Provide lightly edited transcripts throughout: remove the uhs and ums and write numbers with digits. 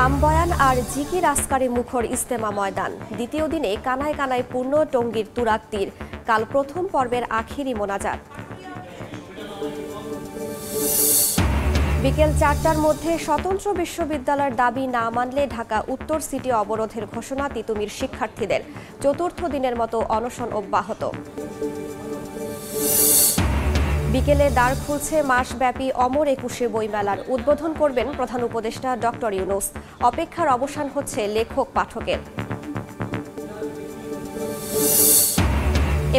আমবয়ান আর জিকির আসকারে মুখর ইস্তেমা ময়দান। দ্বিতীয় দিনে কানায় কানায় পূর্ণ টঙ্গীর তুরাক্তির। কাল প্রথম পর্বের আখিরি মোনাজাত। বিকেল ৪টার মধ্যে স্বতন্ত্র বিশ্ববিদ্যালয়ের দাবি না মানলে ঢাকা উত্তর সিটি অবরোধের ঘোষণা তিতুমির শিক্ষার্থীদের। চতুর্থ দিনের মতো অনশন অব্যাহত। বিকেলে দ্বার খুলছে মাসব্যাপী অমর একুশে বইমেলার। উদ্বোধন করবেন প্রধান উপদেষ্টা ডক্টর ইউনূস। অপেক্ষার অবসান হচ্ছে লেখক পাঠকের।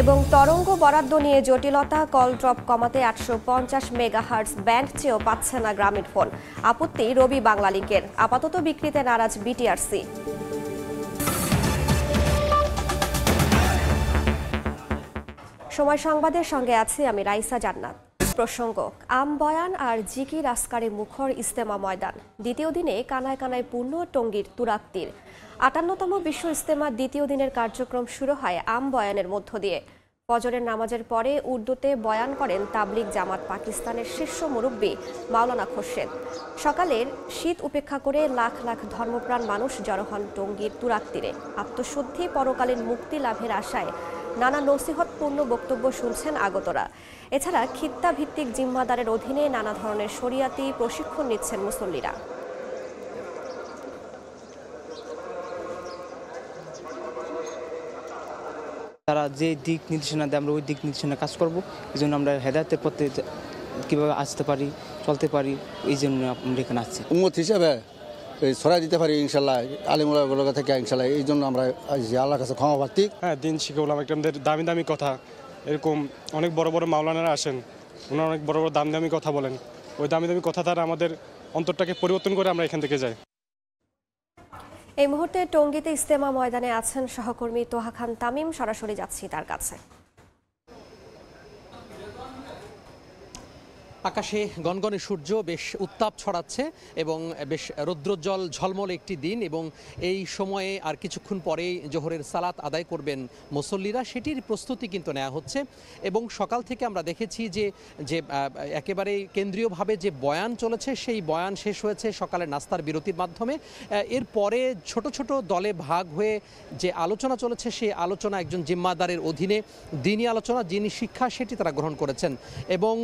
এবং তরঙ্গ বরাদ্দ নিয়ে জটিলতা, কল ড্রপ কমাতে ৮৫০ মেগাহার্টজ ব্যান্ড চেয়েও পাচ্ছে না গ্রামীণফোন। আপত্তি রবি বাংলালিংকের। আপাতত বিক্রিতে নারাজ বিটিআরসি। সময় সংবাদের সঙ্গে আছি আমি রাইসা জান্নাত। প্রসঙ্গ, আমবয়ান আর জিকির আসকারে মুখর ইস্তেমা ময়দান। দ্বিতীয় দিনে কানায় কানায় পূর্ণ টঙ্গীর তুরাক্তির। ৫৮তম বিশ্ব ইস্তেমার দ্বিতীয় দিনের কার্যক্রম শুরু হয় আমবয়ানের মধ্য দিয়ে। ফজরের নামাজের পরে উর্দুতে বয়ান করেন তাবলিগ জামাত পাকিস্তানের শীর্ষ মুরব্বী মাওলানা খোরশেদ। সকালের শীত উপেক্ষা করে লাখ লাখ ধর্মপ্রাণ মানুষ জড়ো হন টঙ্গীর তুরাক্তিরে। আত্মশুদ্ধি, পরকালীন মুক্তি লাভের আশায় নানা নসিহতপূর্ণ বক্তব্য শুনছেন আগতরা। এছাড়া খিত্তা ভিত্তিক জিম্মাদারের অধীনে নানা ধরনের শরিয়াতি প্রশিক্ষণ নিচ্ছেন মুসল্লিরা। তারা যে দিক নির্দেশনা দেয় আমরা ওই দিক নির্দেশনা কাজ করব। এই জন্য আমরা হেদায়েতের পথে কীভাবে আসতে পারি, চলতে পারি, এই জন্য আমরা এখানে আসছি। উম্মত হিসাবে ছড়াই দিতে পারি ইনশাল্লাহ, আলিমুল্লাহ থেকে ইনশাল্লাহ। এই জন্য আমরা আল্লাহর কাছে ক্ষমা প্রার্থী। হ্যাঁ, দিন শিখে ওলামা একরামদের দামি দামি কথা, এরকম অনেক বড় বড় মাওলানারা আসেন, ওনারা অনেক বড় বড় দামি দামি কথা বলেন। ওই দামি দামি কথা দ্বারা আমাদের অন্তরটাকে পরিবর্তন করে আমরা এখান থেকে যাই। এই মুহূর্তে টঙ্গীতে ইস্তেমা ময়দানে আছেন সহকর্মী তোহা খান তামিম। সরাসরি যাচ্ছি তার কাছে। আকাশে গনগনে সূর্য বেশ উত্তাপ ছড়াচ্ছে এবং বেশ রৌদ্রোজ্জ্বল ঝলমল একটি দিন, এবং এই সময়ে আর কিছুক্ষণ পরেই জোহরের সালাত আদায় করবেন মুসল্লিরা, সেটির প্রস্তুতি কিন্তু নেওয়া হচ্ছে। এবং সকাল থেকে আমরা দেখেছি যে একেবারে কেন্দ্রীয়ভাবে যে বয়ান চলেছে সেই বয়ান শেষ হয়েছে সকালের নাস্তার বিরতির মাধ্যমে। এরপরে ছোট ছোট দলে ভাগ হয়ে যে আলোচনা চলেছে সেই আলোচনা একজন জিম্মাদারের অধীনে দিনী আলোচনা, দিনী শিক্ষা, সেটি তারা গ্রহণ করেছেন। এবং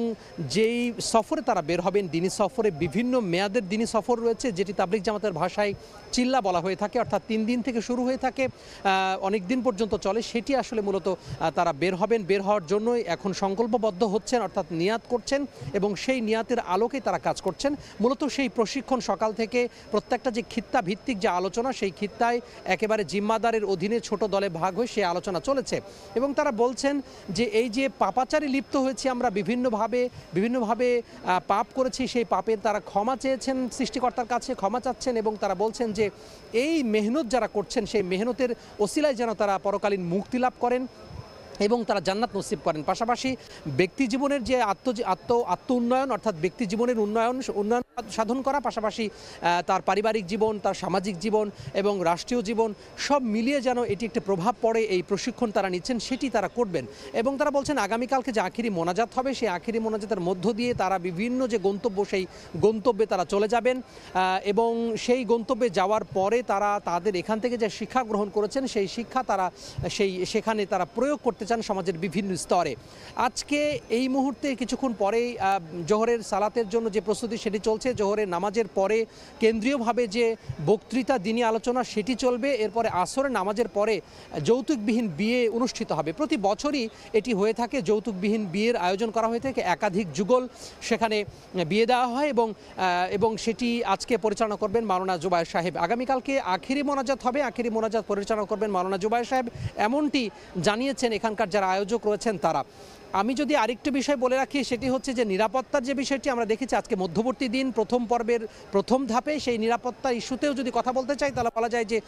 যেই সফরে তারা বের হবেন, দিনী সফরে বিভিন্ন মেয়াদের দিনী সফর রয়েছে, যেটি তাবলিগ জামাতের ভাষায় চিল্লা বলা হয়ে থাকে, অর্থাৎ 3 দিন থেকে শুরু হয়ে থাকে, অনেক দিন পর্যন্ত চলে। সেটি আসলে মূলত তারা বের হবেন। বের হওয়ার জন্যই এখন সংকল্পবদ্ধ হচ্ছেন, অর্থাৎ নিয়াত করছেন, এবং সেই নিয়াতের আলোকে তারা কাজ করছেন। মূলত সেই প্রশিক্ষণ সকাল থেকে প্রত্যেকটা যে খিত্তা ভিত্তিক যে আলোচনা, সেই খিত্তায় একেবারে জিম্মাদারের অধীনে ছোট দলে ভাগ হয়ে সেই আলোচনা চলেছে। এবং তারা বলছেন যে এই যে পাপাচারে লিপ্ত হয়েছি আমরা, বিভিন্নভাবে পাপ করেছি, সেই পাপের তারা ক্ষমা চেয়েছেন, সৃষ্টিকর্তার কাছে ক্ষমা চাচ্ছেন। এবং তারা বলছেন যে এই মেহনত যারা করছেন সেই মেহনতের ওসিলায় যেন তারা পরকালীন মুক্তি লাভ করেন এবং তারা জান্নাত নসিব করেন। পাশাপাশি ব্যক্তি জীবনের যে আত্ম উন্নয়ন, অর্থাৎ ব্যক্তি জীবনের উন্নয়ন সাধন করা, পাশাপাশি তার পারিবারিক জীবন, তার সামাজিক জীবন এবং রাষ্ট্রীয় জীবন সব মিলিয়ে যেন এটি একটি প্রভাব পড়ে, এই প্রশিক্ষণ তারা নিচ্ছেন, সেটি তারা করবেন। এবং তারা বলছেন আগামীকালকে যে আখিরি মোনাজাত হবে, সেই আখিরি মোনাজাতের মধ্য দিয়ে তারা বিভিন্ন যে গন্তব্য, সেই গন্তব্যে তারা চলে যাবেন। এবং সেই গন্তব্যে যাওয়ার পরে তারা তাদের এখান থেকে যে শিক্ষা গ্রহণ করেছেন সেই শিক্ষা তারা সেখানে তারা প্রয়োগ করতে চান সমাজের বিভিন্ন স্তরে। আজকে এই মুহূর্তে কিছুক্ষণ পরেই জোহরের সালাতের জন্য যে প্রস্তুতি সেটি চলছে। জোহরের নামাজের পরে কেন্দ্রীয়ভাবে যে বক্তৃতা, দিনী আলোচনা, সেটি চলবে। এরপরে আসরের নামাজের পরে যৌতুকবিহীন বিয়ে অনুষ্ঠিত হবে। প্রতি বছরই এটি হয়ে থাকে, যৌতুকবিহীন বিয়ের আয়োজন করা হয়ে থাকে, একাধিক যুগল সেখানে বিয়ে দেওয়া হয়। এবং সেটি আজকে পরিচালনা করবেন মাওলানা জুবায়ের সাহেব। আগামীকালকে আখিরি মোনাজাত হবে, আখিরি মোনাজাত পরিচালনা করবেন মাওলানা জুবায়ের সাহেব, এমনটি জানিয়েছেন এখানকার যারা আয়োজক রয়েছেন তারা। আমি যদি আরেকটি বিষয় বলে রাখি, সেটি হচ্ছে যে নিরাপত্তার যে বিষয়টি আমরা দেখেছি আজকে মধ্যবর্তী দিন, প্রথম পর্বের প্রথম ধাপে সেই নিরাপত্তার ইস্যুতেও যদি কথা বলতে চাই তাহলে বলা যায় যে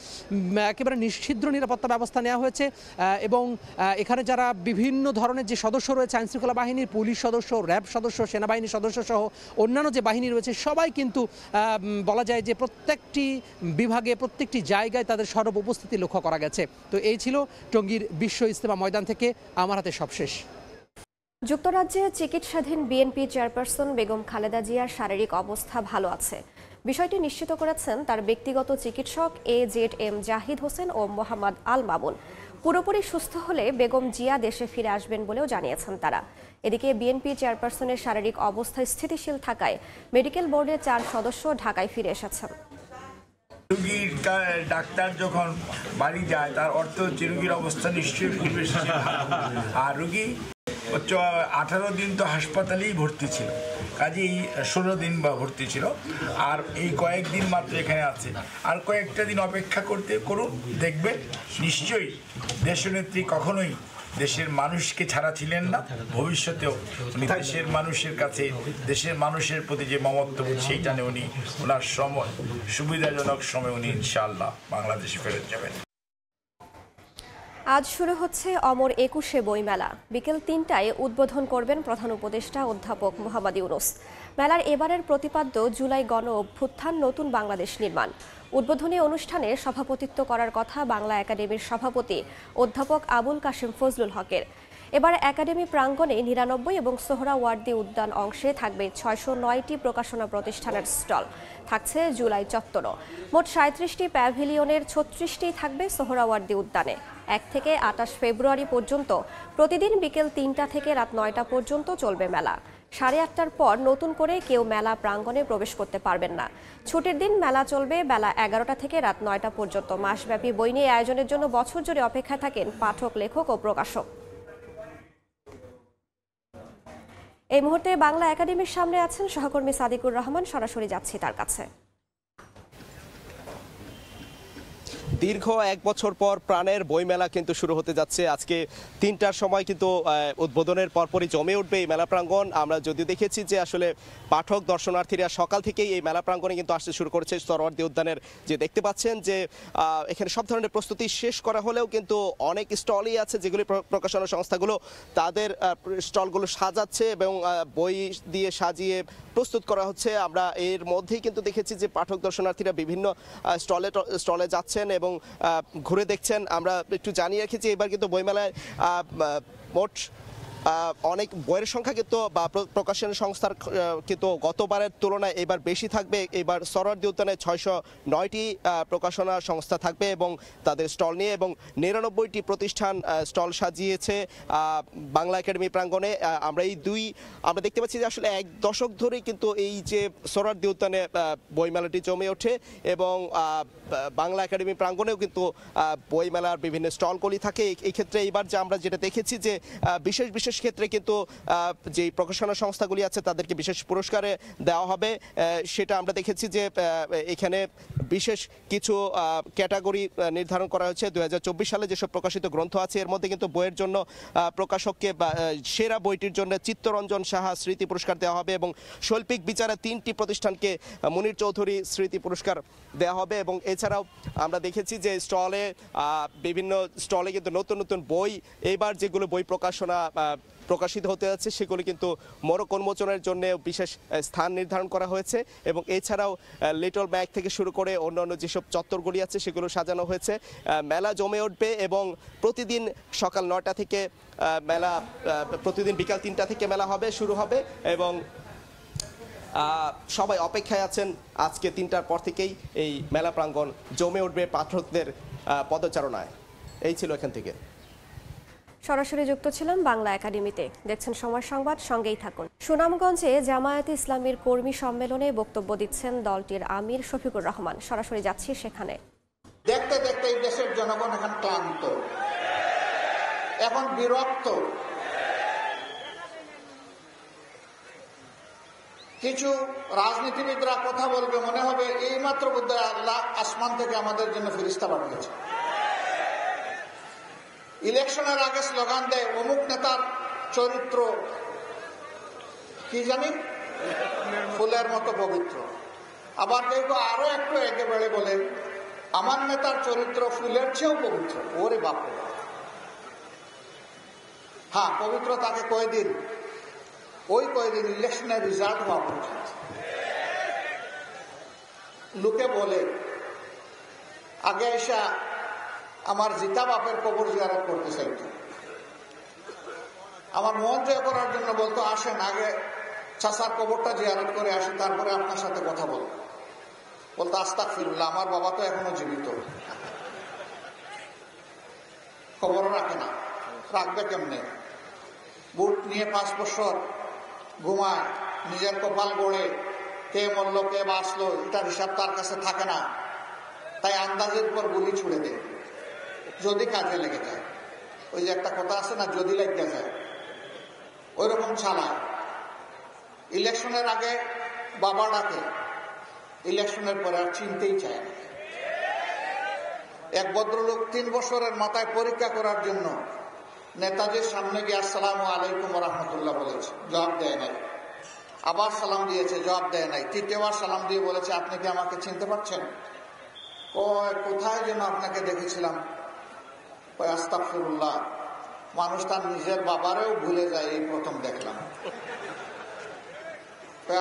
একেবারে নিশ্ছিদ্র নিরাপত্তা ব্যবস্থা নেওয়া হয়েছে। এবং এখানে যারা বিভিন্ন ধরনের যে সদস্য রয়েছে, আইনশৃঙ্খলা বাহিনীর পুলিশ সদস্য, র্যাব সদস্য, সেনাবাহিনীর সদস্য সহ অন্যান্য যে বাহিনী রয়েছে, সবাই কিন্তু বলা যায় যে প্রত্যেকটি বিভাগে, প্রত্যেকটি জায়গায় তাদের সর্ব উপস্থিতি লক্ষ্য করা গেছে। তো এই ছিল টঙ্গীর বিশ্ব ইজতেমা ময়দান থেকে আমার হাতে সবশেষ। যুক্তরাজ্যে চিকিৎসাধীন বিএনপি চেয়ারপারসন বেগম খালেদা জিয়ার শারীরিক অবস্থা ভালো আছে। বিষয়টি নিশ্চিত করেছেন তার ব্যক্তিগত চিকিৎসক AZM জাহিদ হোসেন ও মোহাম্মদ আল মামুন। পুরোপুরি সুস্থ হলে বেগম জিয়া দেশে ফিরে আসবেন বলেও জানিয়েছেন তারা। এদিকে বিএনপি চেয়ারপারসনের শারীরিক অবস্থা স্থিতিশীল থাকায় মেডিকেল বোর্ডের 4 সদস্য ঢাকায় ফিরে এসেছেন। রোগীর ডাক্তার যখন বাড়ি যায় তার অর্থ হচ্ছে রোগীর অবস্থা নিশ্চয়ই পূর্বে আর রোগী 18 দিন তো হাসপাতালেই ভর্তি ছিল, কাজেই 16 দিন বা ভর্তি ছিল, আর এই কয়েকদিন মাত্র এখানে আছে। আর কয়েকটা দিন অপেক্ষা করুন, দেখবেন নিশ্চয়ই দেশনেত্রী কখনোই দেশের মানুষকে ছাড়া ছিলেন না, ভবিষ্যতেও উনি দেশের মানুষের কাছে, দেশের মানুষের প্রতি যে মমত্ববোধ সেইটা নিয়ে উনি ওনার সময় সুবিধাজনক সময় উনি ইনশাআল্লাহ বাংলাদেশে ফেরত যাবেন। আজ শুরু হচ্ছে অমর 21শে বইমেলা। বিকেল 3টায় উদ্বোধন করবেন প্রধান উপদেষ্টা অধ্যাপক মোহাম্মদ ইউনূস। মেলার এবারের প্রতিপাদ্য জুলাই গণ অভ্যুত্থান নতুন বাংলাদেশ নির্মাণ। উদ্বোধনী অনুষ্ঠানে সভাপতিত্ব করার কথা বাংলা একাডেমির সভাপতি অধ্যাপক আবুল কাশেম ফজলুল হকের। এবার একাডেমি প্রাঙ্গণে 99 এবং সোহরাওয়ার্দী উদ্যান অংশে থাকবে 609টি প্রকাশনা প্রতিষ্ঠানের স্টল। থাকছে জুলাই চত্বরও। মোট 37টি প্যাভিলিয়নের 36টি থাকবে সোহরাওয়ার্দী উদ্যানে। 1 থেকে 28 ফেব্রুয়ারি পর্যন্ত প্রতিদিন বিকেল 3টা থেকে রাত 9টা পর্যন্ত চলবে মেলা। 8:30টার পর নতুন করে কেউ মেলা প্রাঙ্গণে প্রবেশ করতে পারবেন না। ছুটির দিন মেলা চলবে বেলা 11টা থেকে রাত 9টা পর্যন্ত। মাসব্যাপী বই নিয়ে আয়োজনের জন্য বছর জুড়ে অপেক্ষায় থাকেন পাঠক, লেখক ও প্রকাশক। এই মুহূর্তে বাংলা একাডেমির সামনে আছেন সহকর্মী সাদিকুর রহমান, সরাসরি যাচ্ছি তার কাছে। দীর্ঘ 1 বছর পর প্রাণের বইমেলা কিন্তু শুরু হতে যাচ্ছে। আজকে 3টার সময় কিন্তু উদ্বোধনের পরপরই জমে উঠবে এই মেলা প্রাঙ্গণ। আমরা যদিও দেখেছি যে আসলে পাঠক দর্শনার্থীরা সকাল থেকেই এই মেলা প্রাঙ্গণে কিন্তু আসতে শুরু করেছে। সোহরাওয়ার্দী উদ্যানের যে দেখতে পাচ্ছেন যে এখানে সব ধরনের প্রস্তুতি শেষ করা হলেও কিন্তু অনেক স্টলই আছে যেগুলি প্রকাশনা সংস্থাগুলো তাদের স্টলগুলো সাজাচ্ছে এবং বই দিয়ে সাজিয়ে প্রস্তুত করা হচ্ছে। আমরা এর মধ্যেই কিন্তু দেখেছি যে পাঠক দর্শনার্থীরা বিভিন্ন স্টলে যাচ্ছেন এবং ঘুরে দেখছেন। আমরা একটু জানিয়ে রেখেছি এবার কিন্তু বইমেলায় মোট অনেক বইয়ের সংখ্যা কিন্তু বা প্রকাশনা সংস্থার কিন্তু গতবারের তুলনায় এবার বেশি থাকবে। এবার সোহরাওয়ার্দী উদ্যানে 609টি প্রকাশনা সংস্থা থাকবে এবং তাদের স্টল নিয়ে, এবং 99টি প্রতিষ্ঠান স্টল সাজিয়েছে বাংলা একাডেমি প্রাঙ্গণে। আমরা দেখতে পাচ্ছি যে আসলে 1 দশক ধরেই কিন্তু এই যে সোহরাওয়ার্দী উদ্যানে বইমেলাটি জমে ওঠে এবং বাংলা একাডেমি প্রাঙ্গণেও কিন্তু বইমেলার বিভিন্ন স্টলগুলি থাকে। এই ক্ষেত্রে এইবার যে আমরা যেটা দেখেছি যে বিশেষ ক্ষেত্রে কিন্তু যে প্রকাশনা সংস্থাগুলি আছে তাদেরকে বিশেষ পুরস্কারে দেওয়া হবে, সেটা আমরা দেখেছি যে এখানে বিশেষ কিছু ক্যাটাগরি নির্ধারণ করা হয়েছে। 2024 সালে যেসব প্রকাশিত গ্রন্থ আছে এর মধ্যে কিন্তু বইয়ের জন্য প্রকাশককে সেরা বইটির জন্য চিত্তরঞ্জন সাহা স্মৃতি পুরস্কার দেওয়া হবে এবং শৈল্পিক বিচারে 3টি প্রতিষ্ঠানকে মুনির চৌধুরী স্মৃতি পুরস্কার দেওয়া হবে। এবং এছাড়াও আমরা দেখেছি যে বিভিন্ন স্টলে কিন্তু নতুন বই, এইবার যেগুলো বই প্রকাশিত হতে যাচ্ছে সেগুলি কিন্তু মোড়ক উন্মোচনের জন্য বিশেষ স্থান নির্ধারণ করা হয়েছে। এবং এছাড়াও লিটল ব্যাগ থেকে শুরু করে অন্যান্য যেসব চত্বরগুলি আছে সেগুলো সাজানো হয়েছে। মেলা জমে উঠবে এবং প্রতিদিন সকাল 9টা থেকে মেলা, প্রতিদিন বিকাল 3টা থেকে মেলা শুরু হবে এবং সবাই অপেক্ষায় আছেন আজকে 3টার পর থেকেই এই মেলা প্রাঙ্গণ জমে উঠবে পাঠকদের পদচারণায়। এই ছিল এখান থেকে। সরাসরি যুক্ত ছিলাম বাংলা একাডেমিতে। দেখছেন সময় সংবাদ, সঙ্গেই থাকুন। সুনামগঞ্জে জামায়াতে ইসলামীর কর্মী সম্মেলনে বক্তব্য দিচ্ছেন দলটির আমির শফিকুর রহমান। সরাসরি যাচ্ছি সেখানে। দেখতে দেখতে এই দেশের জনগণ এখন ক্লান্ত, এখন বিরক্ত। কিছু রাজনীতিবিদরা কথা বলবে, মনে হবে এইমাত্র বোধহয় আল্লাহ আসমান থেকে আমাদের জন্য ফেরেশতা পাঠিয়েছে। ইলেকশনের আগে স্লোগান দেয় অমুক নেতার চরিত্র কি জানি ফুলের মতো পবিত্র। আবার কেউ আরো একটু এগে বেড়ে বলেন আমার নেতার চরিত্র ফুলের চেয়েও পবিত্র। ওরে বাপ, হ্যাঁ পবিত্র তাকে কয়দিন, ওই কয়দিন ইলেকশনের রেজাল্ট হওয়া পর্যন্ত। লোকে বলে আগে এসা আমার জিতা বাপের কবর জিয়ারত করতে চাইতো, আমার মন জয় করার জন্য বলতো আসেন আগে চাচার কবরটা জিয়ারত করে আসি, তারপরে আপনার সাথে কথা বলবো। বলতো আস্তাগফিরুল্লাহ, আমার বাবা তো এখনো জীবিত, খবরও রাখে না, রাখবে কেমনে? বুট নিয়ে 5 বছর ঘুমায়, নিজের কপাল গড়ে, কে মরল কে বাঁচলো এটার হিসাব তার কাছে থাকে না, তাই আন্দাজের উপর গুলি ছুড়ে দেয় যদি কাজে লেগে যায়। ওই যে একটা কথা আছে না, যদি লেগে যায়, ওই রকম চালায়। ইলেকশনের আগে বাবা ডাকে, ইলেকশনের পরে আর চিনতেই চায় না। এক ভদ্রলোক 3 বছরের মাথায় পরীক্ষা করার জন্য নেতাজির সামনে গিয়ে আসসালামু আলাইকুম রহমতুল্লাহ বলেছে, জবাব দেয় নাই। আবার সালাম দিয়েছে, জবাব দেয় নাই। তৃতীয়বার সালাম দিয়ে বলেছে, আপনি কি আমাকে চিনতে পারছেন? কোথায় যেন আপনাকে দেখেছিলাম। ওই আস্তাগফিরুল্লাহ, মানুষ তার নিজের বাবারেও ভুলে যায়, এই প্রথম দেখলাম।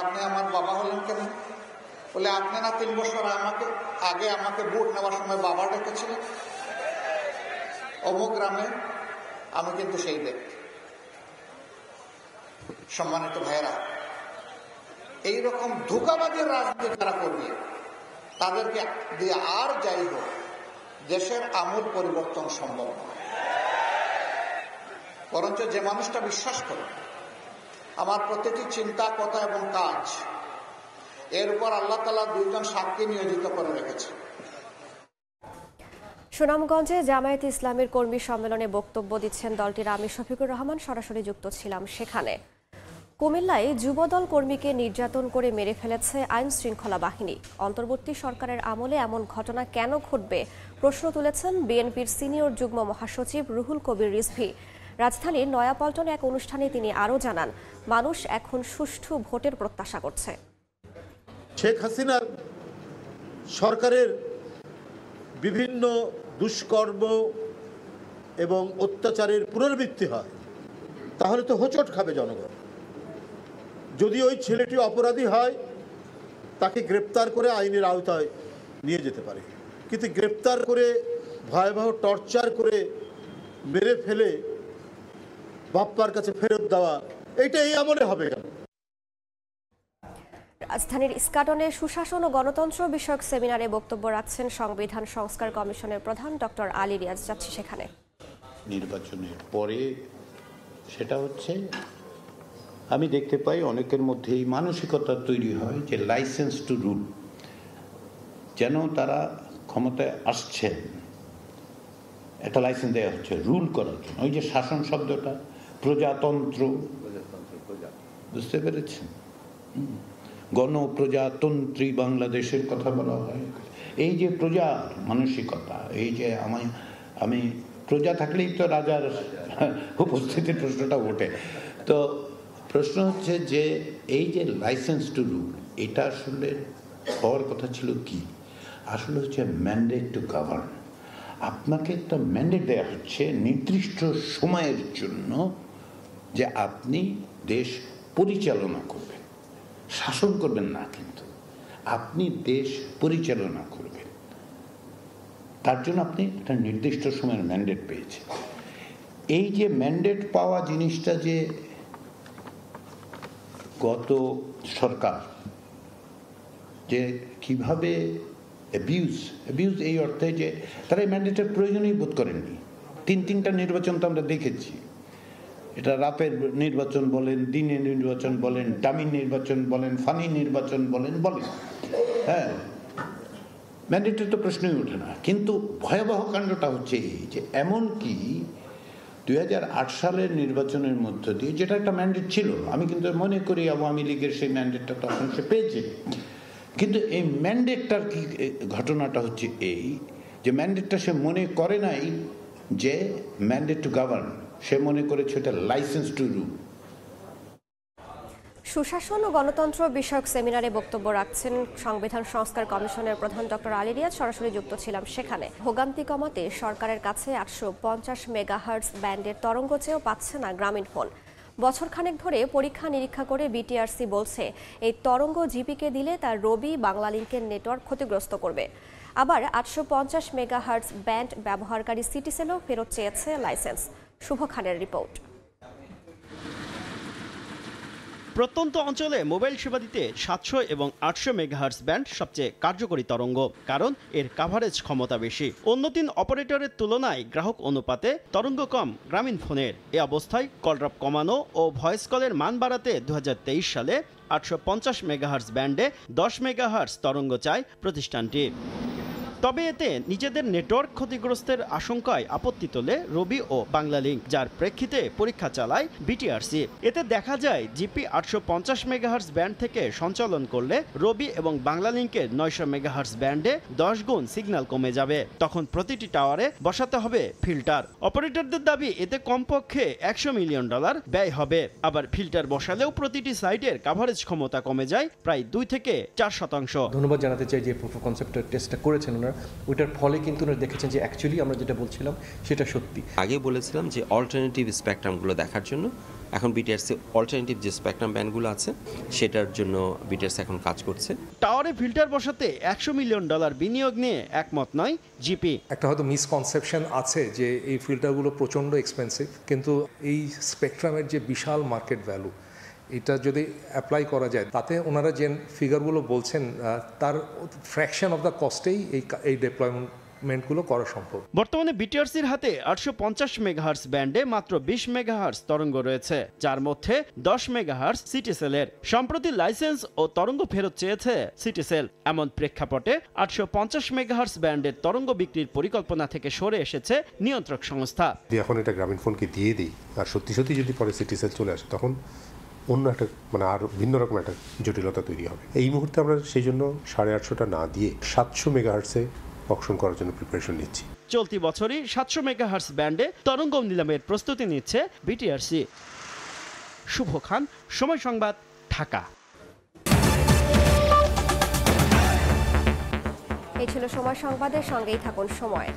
আপনি আমার বাবা হলেন কেন? বলে, আপনি না 3 বছর আগে আমাকে ভোট নেওয়ার সময় বাবা ডেকেছিলেন অমুক গ্রামে, আমি কিন্তু সেই ব্যক্তি। সম্মানিত ভাইয়েরা, এইরকম ধোঁকাবাজের রাজনীতি যারা করবে তাদেরকে দিয়ে আর যাই হোক দেশের আমূল পরিবর্তন সম্ভব নয়। বরঞ্চ যে মানুষটা বিশ্বাস করে আমার প্রতিটি চিন্তা, কথা এবং কাজ এর উপর আল্লাহ তাআলা 2 জন সাক্ষী নিয়োজিত করে রেখেছে। সুনামগঞ্জে জামায়াতে ইসলামের কর্মী সম্মেলনে বক্তব্য দিচ্ছেন দলটির আমির শফিকুর রহমান, সরাসরি যুক্ত ছিলাম সেখানে। কুমিল্লায় যুবদল কর্মীকে নির্যাতন করে মেরে ফেলেছে আইন শৃঙ্খলা বাহিনী। অন্তর্বর্তী সরকারের আমলে এমন ঘটনা কেন ঘটবে প্রশ্ন তুলেছেন বিএনপির সিনিয়র যুগ্ম মহাসচিব রুহুল কবির রিজভী। রাজধানীর নয়াপল্টনে এক অনুষ্ঠানে তিনি আরও জানান, মানুষ এখন সুষ্ঠু ভোটের প্রত্যাশা করছে। শেখ হাসিনার সরকারের বিভিন্ন দুষ্কর্ম এবং অত্যাচারের পুনরাবৃত্তি হয়, তাহলে তো হোঁচট খাবে জনগণ। যদি ওই ছেলেটি অপরাধী হয়, তাকে গ্রেপ্তার করে আইনের আওতায় নিয়ে যেতে পারে, কিন্তু গ্রেপ্তার করে ভয়াবহ টর্চার করে মেরে ফেলে বাপ্পার কাছে ফেরত দেওয়া, এইটা এই আমলে হবে কেন? রাজধানীর ইস্কাটনে সুশাসন ও গণতন্ত্র বিষয়ক সেমিনারে বক্তব্য রাখছেন সংবিধান সংস্কার কমিশনের প্রধান ডক্টর আলী রিয়াজ। যাচ্ছি সেখানে। নির্বাচনের পরে সেটা হচ্ছে, আমি দেখতে পাই অনেকের মধ্যে এই মানসিকতা তৈরি হয় যে লাইসেন্স টু রুল, যেন তারা ক্ষমতায় আসছেন, একটা লাইসেন্স দেওয়া হচ্ছে রুল করার জন্য। ওই যে শাসন শব্দটা, প্রজাতন্ত্র, বুঝতে পেরেছেন? গণপ্রজাতন্ত্রী বাংলাদেশের কথা বলা হয়। এই যে প্রজা মানসিকতা, এই যে আমি প্রজা থাকলেই তো রাজার উপস্থিতির প্রশ্নটা ওঠে। তো প্রশ্ন হচ্ছে যে এই যে লাইসেন্স টু রুল, এটা আসলে হওয়ার কথা ছিল কি? আসলে হচ্ছে ম্যান্ডেট টু গভর্ন। আপনাকে একটা ম্যান্ডেট দেওয়া হচ্ছে নির্দিষ্ট সময়ের জন্য, যে আপনি দেশ পরিচালনা করবেন, শাসন করবেন না, কিন্তু আপনি দেশ পরিচালনা করবেন। তার জন্য আপনি একটা নির্দিষ্ট সময়ের ম্যান্ডেট পেয়েছেন। এই যে ম্যান্ডেট পাওয়া জিনিসটা, যে গত সরকার যে কিভাবে অ্যাবিউজ এই অর্থে যে তারা এই ম্যান্ডেটের প্রয়োজনই বোধ করেননি। 3টা নির্বাচন তো আমরা দেখেছি, এটা রাতের নির্বাচন বলেন, দিনের নির্বাচন বলেন, ডামি নির্বাচন বলেন, ফানি নির্বাচন বলেন, হ্যাঁ, ম্যান্ডেটের তো প্রশ্নই ওঠে না। কিন্তু ভয়াবহ কাণ্ডটা হচ্ছে এই যে এমন কি 2008 সালের নির্বাচনের মধ্য দিয়ে, যেটা একটা ম্যান্ডেট ছিল, আমি কিন্তু মনে করি আওয়ামী লীগের সেই ম্যান্ডেটটা তখন সে পেয়েছে, কিন্তু এই ম্যান্ডেটটার কি ঘটনাটা হচ্ছে এই যে ম্যান্ডেটটা সে মনে করে নাই যে ম্যান্ডেট টু গভর্ন, সে মনে করেছে এটা লাইসেন্স টু রুল। সুশাসন ও গণতন্ত্র বিষয়ক সেমিনারে বক্তব্য রাখছেন সংবিধান সংস্কার কমিশনের প্রধান ডক্টর আলী রিয়াজ, সরাসরি যুক্ত ছিলাম সেখানে। ভোগান্তি কমাতে সরকারের কাছে 850 মেগাহার্টজ ব্যান্ডের তরঙ্গ চেয়েও পাচ্ছে না গ্রামীণফোন। বছরখানেক ধরে পরীক্ষা নিরীক্ষা করে বিটিআরসি বলছে এই তরঙ্গ জিপিকে দিলে তার রবি বাংলালিংকের নেটওয়ার্ক ক্ষতিগ্রস্ত করবে। আবার 850 মেগাহার্টজ ব্যান্ড ব্যবহারকারী সিটিসেলও ফেরত চেয়েছে লাইসেন্স। শুভ খানের রিপোর্ট। প্রত্যন্ত অঞ্চলে মোবাইল সেবা দিতে 700 এবং 800 মেগাহার্টজ ব্যান্ড সবচেয়ে কার্যকরী তরঙ্গ, কারণ এর কাভারেজ ক্ষমতা বেশি। অন্য 3 অপারেটরের তুলনায় গ্রাহক অনুপাতে তরঙ্গ কম গ্রামীণ ফোনের। এ অবস্থায় কল ড্রপ কমানো ও ভয়েস কলের মান বাড়াতে 2023 সালে 850 মেগাহার্টজ ব্যান্ডে 10 মেগাহার্টজ তরঙ্গ চায় প্রতিষ্ঠানটি। তবে এতে নিজেদের নেটওয়ার্ক ক্ষতিগ্রস্তের আশঙ্কায় আপত্তি তোলে রবি ও বাংলালিংক, যার প্রেক্ষিতে পরীক্ষা চালায় বিটিআরসি। এতে দেখা যায় জিপি 850 মেগাহার্টজ ব্যান্ড থেকে সঞ্চালন করলে রবি এবং বাংলালিংকের 900 মেগাহার্টজ ব্যান্ডে 10 গুণ সিগন্যাল কমে যাবে। তখন প্রতিটি টাওয়ারে বসাতে হবে ফিল্টার। অপারেটরদের দাবি এতে কমপক্ষে $100 মিলিয়ন ব্যয় হবে। আবার ফিল্টার বসালেও প্রতিটি সাইটের কাভারেজ ক্ষমতা কমে যায় প্রায় 2 থেকে 4%। ধন্যবাদ জানাতে চাই যে প্রুফ অফ কনসেপ্টের টেস্টটা করেছেন ওনারা, ওইটার ফলে কিন্তু ওনারা দেখেছেন যে অ্যাকচুয়ালি আমরা যেটা বলছিলাম সেটা সত্যি। আগে বলেছিলাম যে অল্টারনেটিভ স্পেকট্রামগুলো দেখার জন্য, এখন বিটিআরসি অল্টারনেটিভ যে স্পেকট্রাম ব্যান্ডগুলো আছে সেটার জন্য বিটিআরসি এখন কাজ করছে। টাওয়ারে ফিল্টার বসাতে $100 মিলিয়ন বিনিয়োগ নিয়ে একমত নয় জিপি। একটা হয়তো মিসকনসেপশন আছে যে এই ফিল্টারগুলো প্রচণ্ড এক্সপেন্সিভ, কিন্তু এই স্পেকট্রামের যে বিশাল মার্কেট ভ্যালু, এটা যদি অ্যাপ্লাই করা যায় তাতে ওনারা যে ফিগারগুলো বলছেন তার ফ্র্যাকশন অফ দ্য কস্টেই এই ডেপ্লয়মেন্টগুলো করা সম্ভব। বর্তমানে বিটিআরসির হাতে 850 মেগাহার্টজ ব্যান্ডে মাত্র 20 মেগাহার্টজ তরঙ্গ রয়েছে, যার মধ্যে 10 মেগাহার্টজ সিটিসেলের। সম্প্রতি লাইসেন্স ও তরঙ্গ ফেরত চেয়েছে সিটিসেল। এমন প্রেক্ষাপটে 850 মেগাহার্টজ ব্যান্ডের তরঙ্গ বিক্রির পরিকল্পনা থেকে সরে এসেছে নিয়ন্ত্রক সংস্থা। এখন এটা গ্রামীণ ফোনকে দিয়ে দিই আর সত্যি সত্যি যদি পরে সিটিসেল চলে আসে তখন অন্য একটা আর ভিন্ন রকম একটা জটিলতা তৈরি হবে। এই মুহূর্তে আমরা সেই জন্য 850টা না দিয়ে 700 মেগাহার্টসে অকশন করার জন্য প্রিপারেশন নিচ্ছি। চলতি বছরই 700 মেগাহার্টজ ব্যান্ডে তরঙ্গ নিলামের প্রস্তুতি নিচ্ছে বিটিআরসি। শুভ খান, সময় সংবাদ, ঢাকা। এই ছিল সময় সংবাদের, সঙ্গেই থাকুন সময়।